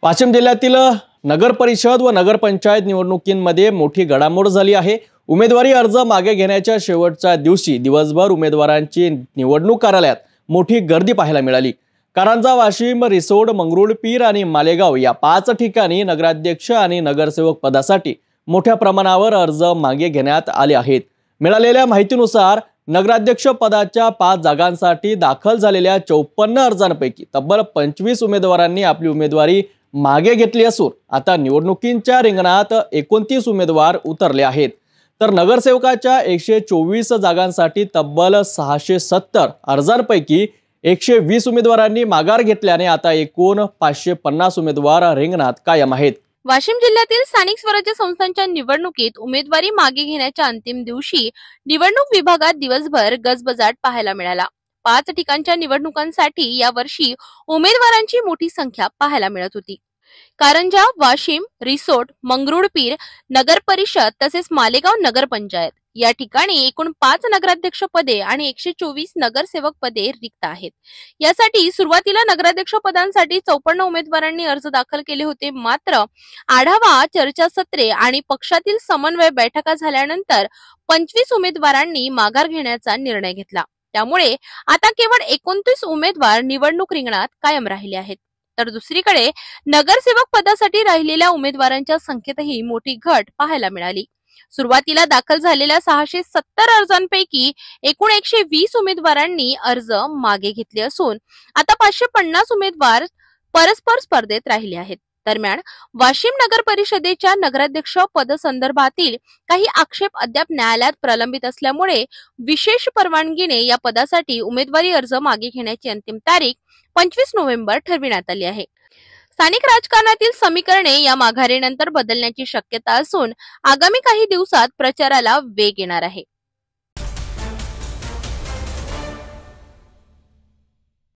वाशिम जिल्ह्यातील नगर परिषद व नगरपंचायत निवडणुकींमध्ये मोठी घडामोड झाली आहे। उमेदवारी अर्ज मागे घेण्याच्या शेवटच्या दिवशी दिवसभर उमेदवारांची निवडणूक कार्यालयात मोठी गर्दी पाहायला मिळाली। कारंजा, वाशिम, रिसोड, मंगरुळपीर आणि मालेगाव या 5 ठिकाणी नगराध्यक्ष आणि नगरसेवक पदासाठी मोठ्या प्रमाणावर अर्ज मागे घेण्यात आले आहेत। मिळालेल्या माहितीनुसार नगराध्यक्ष पदाच्या 5 जागांसाठी दाखल झालेल्या 54 अर्जांपैकी तब्बल 25 उमेदवारांनी आपली उमेदवारी मागे घेतली असून आता निवडणुकींच्या रिंगणात 29 उमेदवार उतरले आहेत। तर नगरसेवकाच्या 124 जागांसाठी तब्बल 670 अर्जांपैकी 120 उमेदवारांनी माघार घेतल्याने आता एकूण 550 उमेदवार रिंगणात कायम आहेत। वाशिम जिल्ह्यातील स्थानिक स्वराज्य संस्थांच्या निवडणुकीत उमेदवारी मागे घेण्याच्या अंतिम दिवशी निवडणूक विभागात दिवसभर गजबजाट पाहायला मिळाला। 5 ठिकाणच्या निवडणुकांसाठी यावर्षी उमेदवारांची मोठी संख्या पाहायला मिळत होती। कारंजा, वाशिम, रिसोड, मंगरुळपीर नगर परिषद तसेच मालेगाव नगरपंचायत या ठिकाणी एकूण 5 नगराध्यक्ष पदे आणि 124 नगरसेवक पदे रिक्त आहेत। यासाठी सुरुवातीला नगराध्यक्ष पदांसाठी 54 उमेदवारांनी अर्ज दाखल केले होते। मात्र आढावा, चर्चासत्रे आणि पक्षातील समन्वय बैठका झाल्यानंतर 25 उमेदवारांनी माघार घेण्याचा निर्णय घेतला। त्यामुळे आता केवळ 29 उमेदवार निवडणूक रिंगणात कायम राहिले आहेत। तर दुसरीकडे नगरसेवक पदासाठी राहिलेल्या उमेदवारांच्या संख्येतही मोठी घट पाहायला मिळाली। सुरुवातीला दाखल झालेल्या 670 अर्जांपैकी एकूण 120 उमेदवारांनी अर्ज मागे घेतले असून आता 550 उमेदवार परस्पर स्पर्धेत राहिले आहेत। दरम्यान वाशिम नगर परिषदेच्या नगराध्यक्ष पदसंदर्भातील काही आक्षेप अद्याप न्यायालयात प्रलंबित असल्यामुळे विशेष परवानगीने या पदासाठी उमेदवारी अर्ज मागे घेण्याची अंतिम तारीख 25 नोव्हेंबर ठरविण्यात आली आहे। स्थानिक राजकारणातील समीकरणे या माघारीनंतर बदलण्याची शक्यता असून आगामी काही दिवसात प्रचाराला वेग येणार आहे।